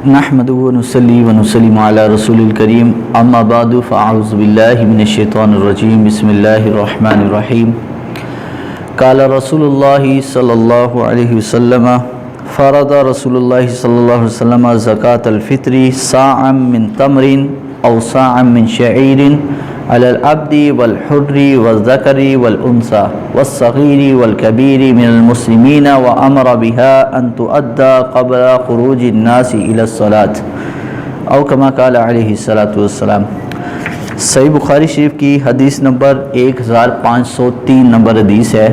نحمدہ ونصلی ونسلم علی رسول الکریم اما بعد فاعوذ باللہ من الشیطان الرجیم بسم اللہ الرحمن الرحیم قال رسول اللہ صلی اللہ علیہ وسلم فرض رسول اللہ صلی اللہ علیہ وسلم زکاة الفطر صاعا من تمر او صاعا من شعیر علی العبد والحر والذکر والانثى والصغیر والکبیر من المسلمین وامر بها ان تؤدى قبل خروج الناس الى الصلاة او کما قال علیہ الصلاۃ والسلام۔ صحیح بخاری شریف کی حدیث نمبر 1503 نمبر حدیث ہے۔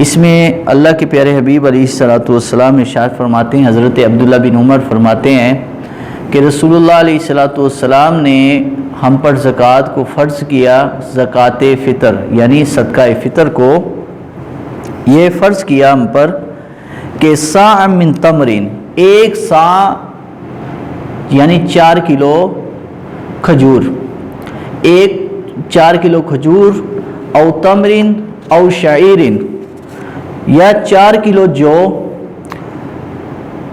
اس میں اللہ کے پیارے حبیب علیہ الصلاۃ والسلام ارشاد فرماتے ہیں، حضرت عبداللہ بن عمر فرماتے ہیں کہ رسول اللہ علیہ الصلاۃ والسلام نے ہم پر زکوٰۃ کو فرض کیا، زکوٰۃ فطر یعنی صدقہ فطر کو یہ فرض کیا ہم پر کہ صاع من تمرین، ایک صاع یعنی 4 کلو کھجور، 4 کلو کھجور، او تمرین او شعیرین یا 4 کلو جو،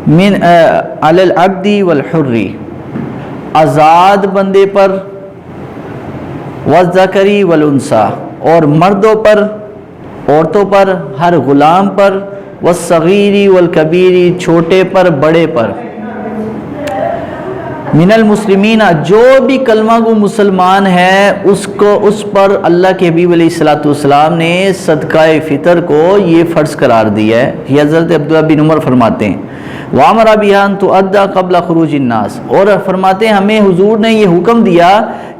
من علی العبد والحر آزاد بندے پر، والذکری والانثی اور مردوں پر، عورتوں پر، ہر غلام پر، والصغیر والکبیر چھوٹے پر بڑے پر، من المسلمین جو بھی کلمہ گو مسلمان ہے اس پر اللہ کے حبیب علیہ الصلوۃ والسلام نے صدقہ فطر کو یہ فرض قرار دیا ہے۔ یہ حضرت عبداللہ بن عمر فرماتے ہیں، وَأَمَرَ بِهَا أَن تُؤَدَّى قَبْلَ خُرُوجِ النَّاسِ، اور فرماتے ہیں ہمیں حضور نے یہ حکم دیا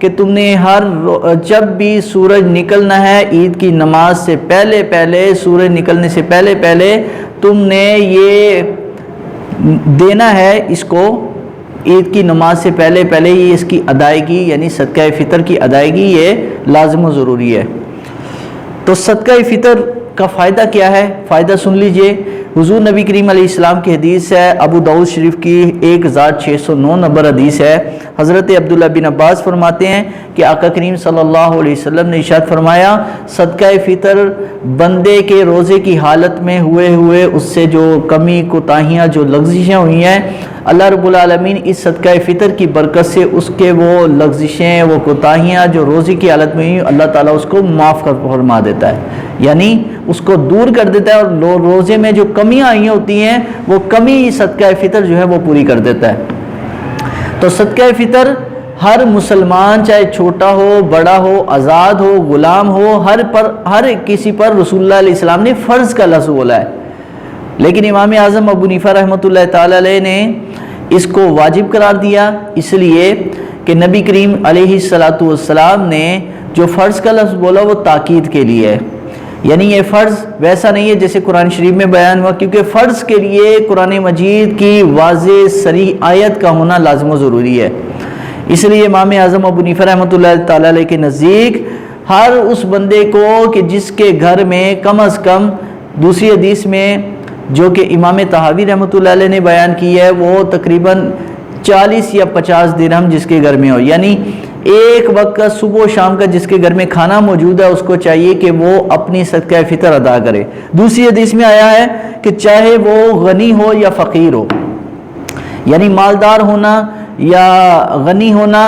کہ تم نے جب بھی سورج نکلنا ہے عید کی نماز سے پہلے سورج نکلنے سے پہلے تم نے یہ دینا ہے، اس کو عید کی نماز سے پہلے یہ اس کی ادائیگی یعنی صدقہ فطر کی ادائیگی یہ لازم و ضروری ہے۔ تو صدقہ فطر کا فائدہ کیا ہے؟ فائدہ سن لیجئے۔ حضور نبی کریم علیہ السلام کی حدیث ہے، ابو داؤد شریف کی 1609 نمبر حدیث ہے۔ حضرت عبداللہ بن عباس فرماتے ہیں کہ آقا کریم صلی اللہ علیہ وسلم نے ارشاد فرمایا، صدقہ فطر بندے کے روزے کی حالت میں ہوئے اس سے جو کمی کوتاہیاں جو لغزشیں ہوئی ہیں، اللہ رب العالمین اس صدقہ فطر کی برکت سے اس کے وہ لغزشیں، وہ کوتاہیاں جو روزے کی حالت میں ہوئی اللہ تعالیٰ اس کو معاف فرما دیتا ہے، یعنی اس کو دور کر دیتا ہے، اور روزے میں جو کمیاں آئی ہوتی ہیں وہ کمی صدقہ فطر جو ہے وہ پوری کر دیتا ہے۔ تو صدقہ فطر ہر مسلمان چاہے چھوٹا ہو، بڑا ہو، آزاد ہو، غلام ہو، ہر کسی پر رسول اللہ علیہ السلام نے فرض کا لفظ بولا ہے، لیکن امام اعظم ابو حنیفہ رحمۃ اللہ تعالی علیہ نے اس کو واجب قرار دیا، اس لیے کہ نبی کریم علیہ الصلاۃ والسلام نے جو فرض کا لفظ بولا وہ تاکید کے لیے ہے، یعنی یہ فرض ویسا نہیں ہے جیسے قرآن شریف میں بیان ہوا، کیونکہ فرض کے لیے قرآن مجید کی واضح صریح آیت کا ہونا لازم و ضروری ہے۔ اس لیے امام اعظم ابو حنیفہ رحمۃ اللہ تعالی علیہ کے نزدیک ہر اس بندے کو کہ جس کے گھر میں کم از کم، دوسری حدیث میں جو کہ امام طحاوی رحمۃ اللہ علیہ نے بیان کی ہے، وہ تقریباً 40 یا 50 درہم جس کے گھر میں ہو، یعنی ایک وقت کا صبح و شام کا جس کے گھر میں کھانا موجود ہے اس کو چاہیے کہ وہ اپنی صدقہ فطر ادا کرے۔ دوسری حدیث میں آیا ہے کہ چاہے وہ غنی ہو یا فقیر ہو، یعنی مالدار ہونا یا غنی ہونا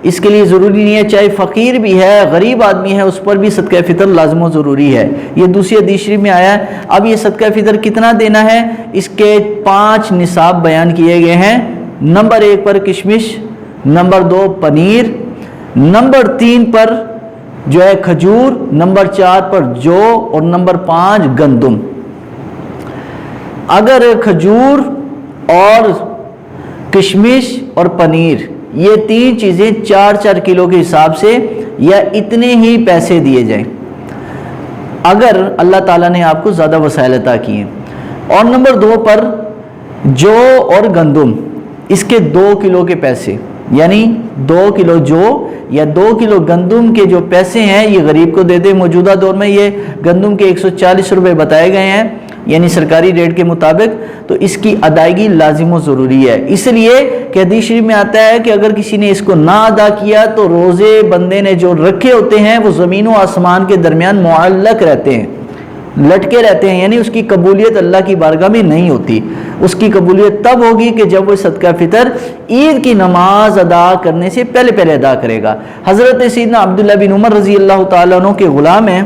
اس کے لیے ضروری نہیں ہے، چاہے فقیر بھی ہے، غریب آدمی ہے، اس پر بھی صدقہ فطر لازم و ضروری ہے۔ یہ دوسری حدیث شریف میں آیا ہے۔ اب یہ صدقہ فطر کتنا دینا ہے، اس کے 5 نصاب بیان کیے گئے ہیں۔ نمبر 1 پر کشمش، نمبر 2 پنیر، نمبر 3 پر جو ہے کھجور، نمبر 4 پر جو، اور نمبر 5 گندم۔ اگر کھجور اور کشمش اور پنیر یہ 3 چیزیں 4 کلو کے حساب سے یا اتنے ہی پیسے دیے جائیں اگر اللہ تعالیٰ نے آپ کو زیادہ وسائل عطا کیے ہیں، اور نمبر 2 پر جو اور گندم، اس کے 2 کلو کے پیسے، یعنی 2 کلو جو یا 2 کلو گندم کے جو پیسے ہیں یہ غریب کو دے دیں۔ موجودہ دور میں یہ گندم کے 140 روپے بتائے گئے ہیں، یعنی سرکاری ریٹ کے مطابق، تو اس کی ادائیگی لازم و ضروری ہے، اس لیے کہ حدیث شریف میں آتا ہے کہ اگر کسی نے اس کو نہ ادا کیا تو روزے بندے نے جو رکھے ہوتے ہیں وہ زمین و آسمان کے درمیان معلق رہتے ہیں، لٹکے رہتے ہیں، یعنی اس کی قبولیت اللہ کی بارگاہ میں نہیں ہوتی. اس کی قبولیت تب ہوگی کہ جب وہ صدقہ فطر عید کی نماز ادا کرنے سے پہلے پہلے ادا کرے گا. حضرت سیدنا عبداللہ بن عمر رضی اللہ تعالیٰ عنہ کے غلام ہیں،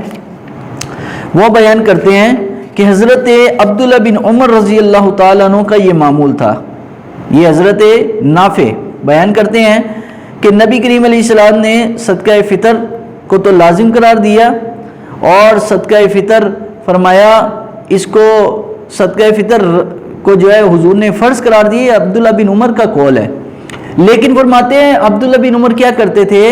وہ بیان کرتے ہیں کہ حضرت عبداللہ بن عمر رضی اللہ تعالیٰ عنہ کا یہ معمول تھا. یہ حضرت نافع بیان کرتے ہیں کہ نبی کریم علیہ السلام نے صدقہ فطر کو تو لازم قرار دیا، اور صدقہ فطر فرمایا اس کو صدقہ فطر کو جو ہے حضور نے فرض قرار دیا. یہ عبداللہ بن عمر کا قول ہے. لیکن فرماتے ہیں عبداللہ بن عمر کیا کرتے تھے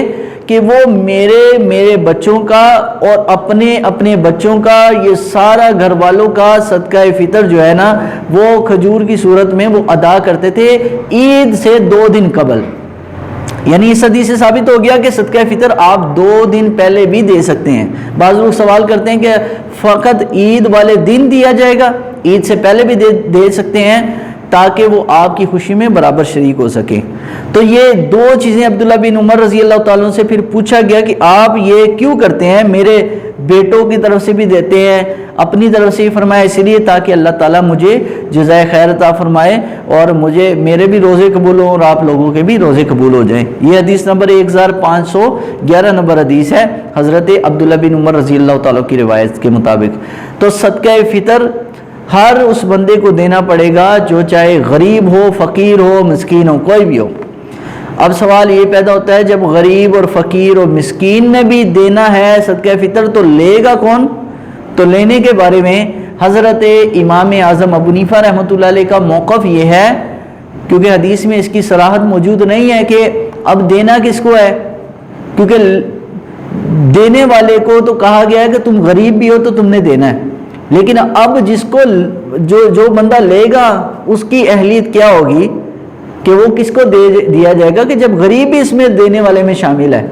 کہ وہ میرے بچوں کا اور اپنے بچوں کا، یہ سارا گھر والوں کا صدقہ فطر جو ہے نا وہ کھجور کی صورت میں وہ ادا کرتے تھے عید سے 2 دن قبل. یعنی اس حدیث سے ثابت ہو گیا کہ صدقہ فطر آپ 2 دن پہلے بھی دے سکتے ہیں. بعض لوگ سوال کرتے ہیں کہ فقط عید والے دن دیا جائے گا؟ عید سے پہلے بھی دے سکتے ہیں تاکہ وہ آپ کی خوشی میں برابر شریک ہو سکے. تو یہ 2 چیزیں عبداللہ بن عمر رضی اللہ تعالیٰ عنہ سے پھر پوچھا گیا کہ آپ یہ کیوں کرتے ہیں؟ میرے بیٹوں کی طرف سے بھی دیتے ہیں، اپنی طرف سے ہی فرمایا اس لیے تاکہ اللہ تعالیٰ مجھے جزائے خیر عطا فرمائے اور میرے بھی روزے قبول ہوں اور آپ لوگوں کے بھی روزے قبول ہو جائیں. یہ حدیث نمبر 1511 نمبر حدیث ہے حضرت عبداللہ بن عمر رضی اللہ تعالیٰ کی روایت کے مطابق. تو صدقہ فطر ہر اس بندے کو دینا پڑے گا جو چاہے غریب ہو، فقیر ہو، مسکین ہو، کوئی بھی ہو. اب سوال یہ پیدا ہوتا ہے جب غریب اور فقیر اور مسکین نے بھی دینا ہے صدقہ فطر تو لے گا کون؟ تو لینے کے بارے میں حضرت امام اعظم ابو حنیفہ رحمۃ اللہ علیہ کا موقف یہ ہے، کیونکہ حدیث میں اس کی صراحت موجود نہیں ہے کہ اب دینا کس کو ہے، کیونکہ دینے والے کو تو کہا گیا ہے کہ تم غریب بھی ہو تو تم نے دینا ہے. لیکن اب جس کو جو بندہ لے گا اس کی اہلیت کیا ہوگی کہ وہ کس کو دیا جائے گا کہ جب غریب بھی اس میں دینے والے میں شامل ہے.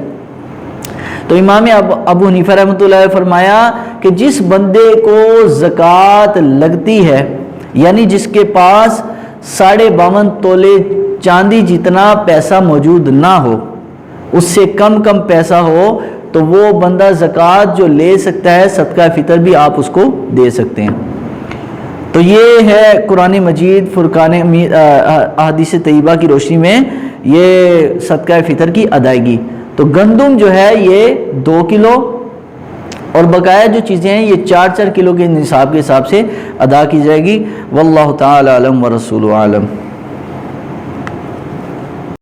تو امام ابو حنیفہ رحمۃ اللہ علیہ فرمایا کہ جس بندے کو زکوٰۃ لگتی ہے، یعنی جس کے پاس 52.5 تولے چاندی جتنا پیسہ موجود نہ ہو، اس سے کم پیسہ ہو، تو وہ بندہ زکوٰۃ جو لے سکتا ہے صدقہ فطر بھی آپ اس کو دے سکتے ہیں. تو یہ ہے قرآن مجید فرقان احادیث طیبہ کی روشنی میں یہ صدقہ فطر کی ادائیگی. تو گندم جو ہے یہ 2 کلو اور بقایا جو چیزیں ہیں یہ 4 کلو کے نصاب کے حساب سے ادا کی جائے گی. واللہ تعالی علم ورسولہ عالم.